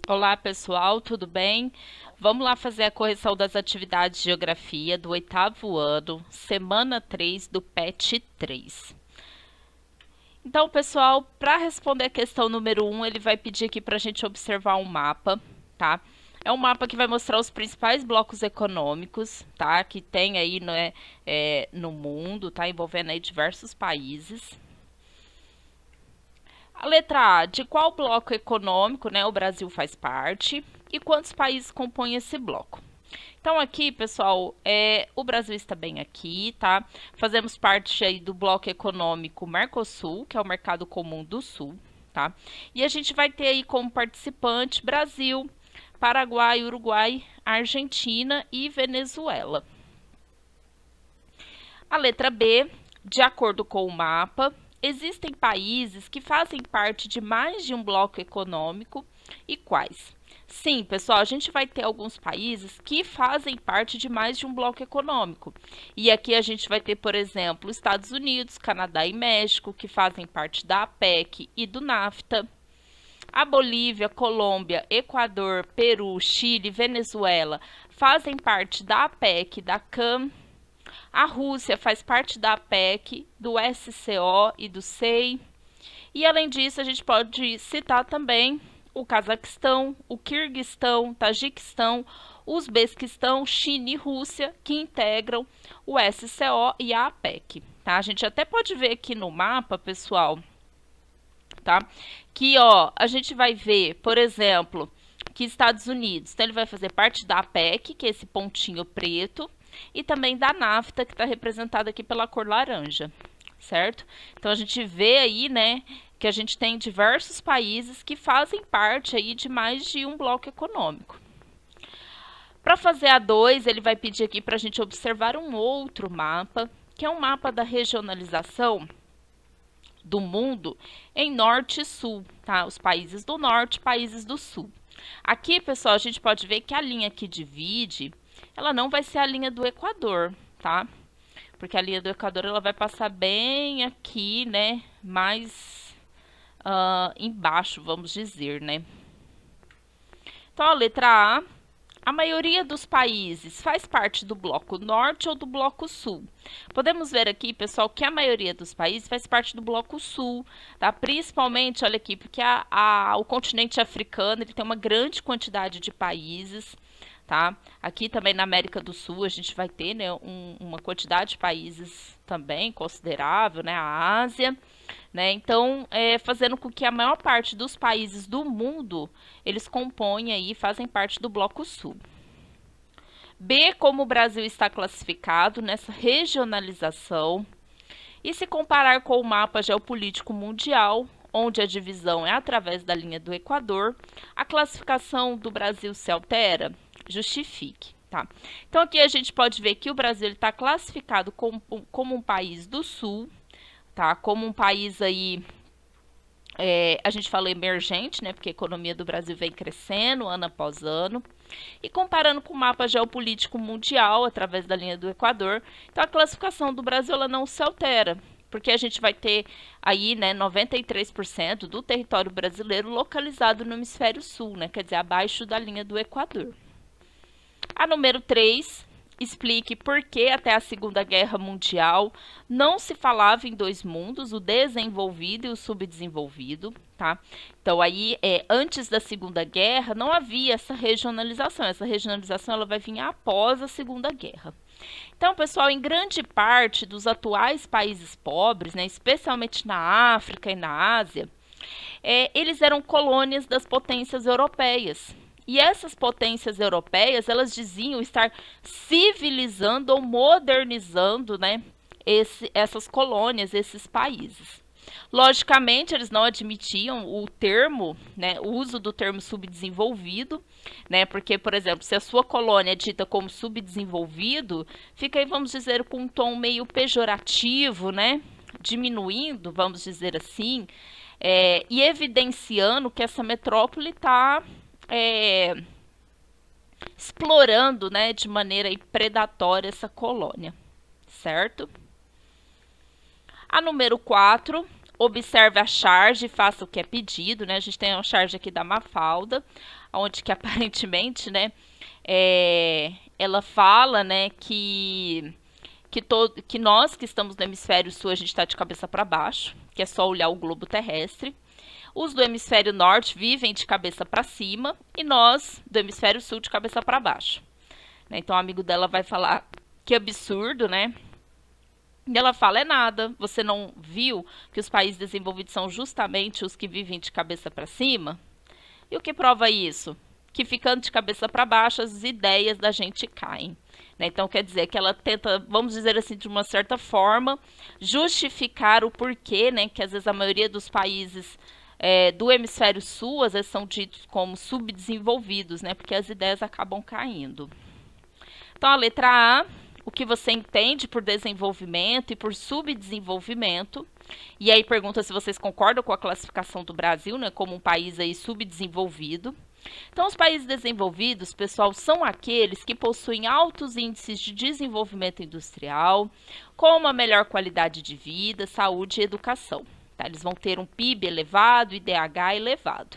Olá, pessoal, tudo bem? Vamos lá fazer a correção das atividades de geografia do oitavo ano, semana 3 do PET 3. Então, pessoal, para responder a questão número 1, ele vai pedir aqui para a gente observar um mapa, tá? É um mapa que vai mostrar os principais blocos econômicos, tá? Que tem aí, né, no mundo, tá? Envolvendo aí diversos países. A letra A, de qual bloco econômico, né, o Brasil faz parte e quantos países compõem esse bloco? Então aqui, pessoal, o Brasil está bem aqui, tá? Fazemos parte aí do bloco econômico Mercosul, que é o Mercado Comum do Sul, tá? E a gente vai ter aí como participante Brasil, Paraguai, Uruguai, Argentina e Venezuela. A letra B, de acordo com o mapa, existem países que fazem parte de mais de um bloco econômico e quais? Sim, pessoal, a gente vai ter alguns países que fazem parte de mais de um bloco econômico. E aqui a gente vai ter, por exemplo, Estados Unidos, Canadá e México, que fazem parte da APEC e do NAFTA. A Bolívia, Colômbia, Equador, Peru, Chile e Venezuela fazem parte da APEC e da CAM. A Rússia faz parte da APEC, do SCO e do SEI. E além disso, a gente pode citar também o Cazaquistão, o Quirguistão, Tajiquistão, Uzbequistão, China e Rússia, que integram o SCO e a APEC. Tá? A gente até pode ver aqui no mapa, pessoal, tá? Que a gente vai ver, por exemplo, que Estados Unidos, então ele vai fazer parte da APEC, que é esse pontinho preto, e também da NAFTA, que está representada aqui pela cor laranja, certo? Então a gente vê aí, né, que a gente tem diversos países que fazem parte aí de mais de um bloco econômico. Para fazer a 2, ele vai pedir aqui para a gente observar um outro mapa, que é um mapa da regionalização do mundo em norte e sul, tá? Os países do norte, países do sul. Aqui, pessoal, a gente pode ver que a linha que divide, ela não vai ser a linha do Equador, tá? Porque a linha do Equador ela vai passar bem aqui, né? Mais embaixo, vamos dizer, né? Então, a letra A maioria dos países faz parte do bloco norte ou do bloco sul. Podemos ver aqui, pessoal, que a maioria dos países faz parte do bloco sul, tá? Principalmente, olha aqui, porque o continente africano ele tem uma grande quantidade de países, tá? Aqui também na América do Sul a gente vai ter, né, uma quantidade de países também considerável, né? A Ásia, né? Então, fazendo com que a maior parte dos países do mundo eles compõem aí, fazem parte do bloco sul. B, como o Brasil está classificado nessa regionalização. E se comparar com o mapa geopolítico mundial, onde a divisão é através da linha do Equador, a classificação do Brasil se altera? Justifique. Tá? Então aqui a gente pode ver que o Brasil está classificado como um país do sul, tá? Como um país aí a gente fala emergente, né? Porque a economia do Brasil vem crescendo ano após ano. E comparando com o mapa geopolítico mundial, através da linha do Equador, então a classificação do Brasil ela não se altera, porque a gente vai ter aí, né, 93% do território brasileiro localizado no hemisfério sul, né? Quer dizer, abaixo da linha do Equador. A número 3, explique por que até a Segunda Guerra Mundial não se falava em dois mundos, o desenvolvido e o subdesenvolvido, tá? Então aí, antes da Segunda Guerra, não havia essa regionalização. Essa regionalização ela vai vir após a Segunda Guerra. Então, pessoal, em grande parte dos atuais países pobres, né, especialmente na África e na Ásia, eles eram colônias das potências europeias. E essas potências europeias, elas diziam estar civilizando ou modernizando, né, essas colônias, esses países. Logicamente, eles não admitiam o termo, né, o uso do termo subdesenvolvido, né, porque, por exemplo, se a sua colônia é dita como subdesenvolvido, fica aí, vamos dizer, com um tom meio pejorativo, né, diminuindo, vamos dizer assim, e evidenciando que essa metrópole está explorando, né, de maneira predatória essa colônia, certo? A número 4, Observe a charge, faça o que é pedido, né? A gente tem uma charge aqui da Mafalda, onde que aparentemente, né, ela fala, né, que nós que estamos no hemisfério sul, a gente está de cabeça para baixo, que é só olhar o globo terrestre. Os do hemisfério norte vivem de cabeça para cima e nós do hemisfério sul de cabeça para baixo. Então o amigo dela vai falar que absurdo, né? E ela fala, é nada, você não viu que os países desenvolvidos são justamente os que vivem de cabeça para cima? E o que prova isso? Que ficando de cabeça para baixo, as ideias da gente caem. Né? Então, quer dizer que ela tenta, vamos dizer assim, de uma certa forma, justificar o porquê, né, que às vezes a maioria dos países do hemisfério sul, às vezes são ditos como subdesenvolvidos, né, porque as ideias acabam caindo. Então, a letra A, o que você entende por desenvolvimento e por subdesenvolvimento. E aí pergunta se vocês concordam com a classificação do Brasil, né, como um país aí subdesenvolvido. Então, os países desenvolvidos, pessoal, são aqueles que possuem altos índices de desenvolvimento industrial, com uma melhor qualidade de vida, saúde e educação. Tá? Eles vão ter um PIB elevado, IDH elevado.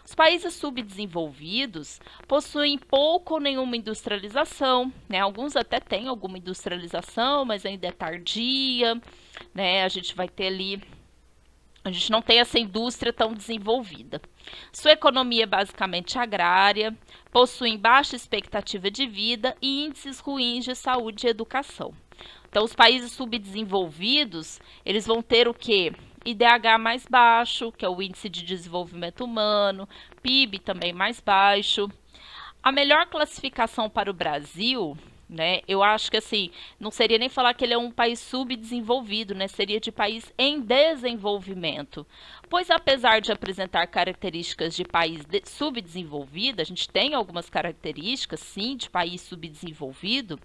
Os países subdesenvolvidos possuem pouco ou nenhuma industrialização, né? Alguns até têm alguma industrialização, mas ainda é tardia, né? A gente não tem essa indústria tão desenvolvida. Sua economia é basicamente agrária, possuem baixa expectativa de vida e índices ruins de saúde e educação. Então, os países subdesenvolvidos, eles vão ter o quê? IDH mais baixo, que é o Índice de Desenvolvimento Humano, PIB também mais baixo. A melhor classificação para o Brasil, né, eu acho que assim, não seria nem falar que ele é um país subdesenvolvido, né, seria de país em desenvolvimento. Pois apesar de apresentar características de país subdesenvolvido, a gente tem algumas características, sim, de país subdesenvolvido,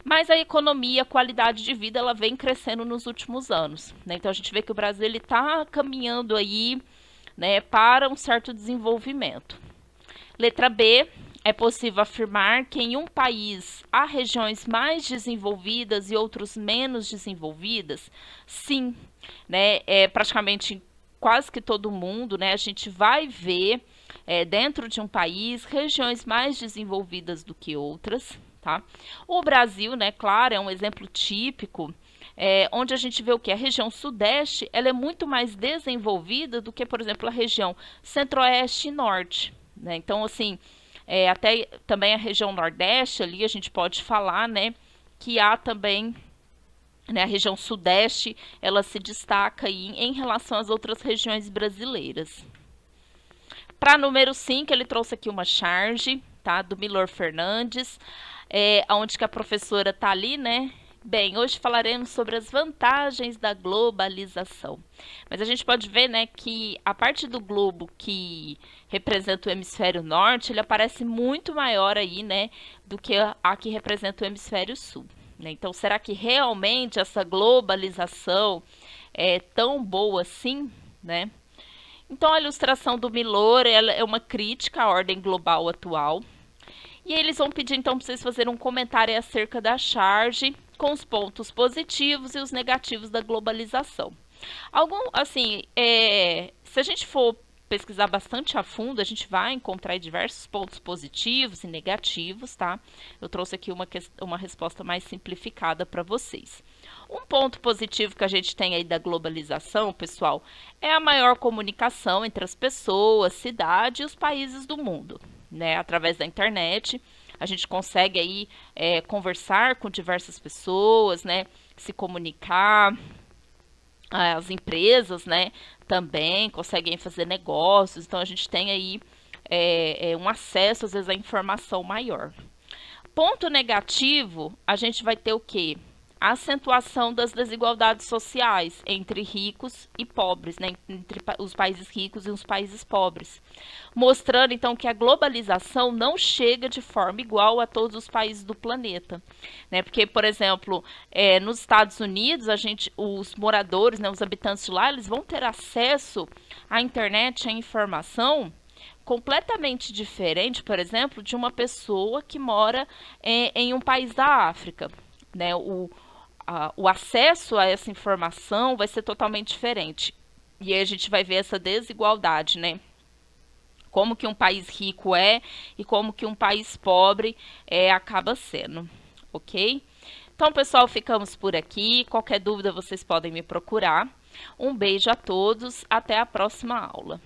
mas a economia, a qualidade de vida, ela vem crescendo nos últimos anos. Né? Então a gente vê que o Brasil está caminhando aí, né, para um certo desenvolvimento. Letra B. É possível afirmar que em um país há regiões mais desenvolvidas e outros menos desenvolvidas? Sim, né? Praticamente quase que todo mundo, né? A gente vai ver dentro de um país regiões mais desenvolvidas do que outras, tá? O Brasil, né? Claro, é um exemplo típico. Onde a gente vê o que? A região sudeste ela é muito mais desenvolvida do que, por exemplo, a região centro-oeste e norte. Né? Então, assim, até também a região nordeste ali a gente pode falar, né, que há também, né, a região sudeste, ela se destaca aí em relação às outras regiões brasileiras. Para número 5, ele trouxe aqui uma charge, tá, do Milor Fernandes, onde que a professora tá ali, né. Bem, hoje falaremos sobre as vantagens da globalização. Mas a gente pode ver, né, que a parte do globo que representa o hemisfério norte, ele aparece muito maior aí, né, do que a que representa o hemisfério sul. Né? Então, será que realmente essa globalização é tão boa assim, né? Então, a ilustração do Milor ela é uma crítica à ordem global atual. E aí eles vão pedir, então, para vocês fazerem um comentário acerca da charge, com os pontos positivos e os negativos da globalização. Se a gente for pesquisar bastante a fundo, a gente vai encontrar diversos pontos positivos e negativos, tá? Eu trouxe aqui uma resposta mais simplificada para vocês. Um ponto positivo que a gente tem aí da globalização, pessoal, é a maior comunicação entre as pessoas, cidade e os países do mundo. Né, através da internet, a gente consegue aí conversar com diversas pessoas, né, se comunicar, as empresas, né, também conseguem fazer negócios, então a gente tem aí um acesso, às vezes, à informação maior. Ponto negativo, a gente vai ter o quê? A acentuação das desigualdades sociais entre ricos e pobres, né? Entre os países ricos e os países pobres, mostrando então que a globalização não chega de forma igual a todos os países do planeta, né? Porque, por exemplo, nos Estados Unidos, os moradores, né, os habitantes de lá, eles vão ter acesso à internet, à informação completamente diferente, por exemplo, de uma pessoa que mora em um país da África, né? O acesso a essa informação vai ser totalmente diferente. E aí a gente vai ver essa desigualdade, né? Como que um país rico é e como que um país pobre acaba sendo, ok? Então, pessoal, ficamos por aqui. Qualquer dúvida vocês podem me procurar. Um beijo a todos, até a próxima aula.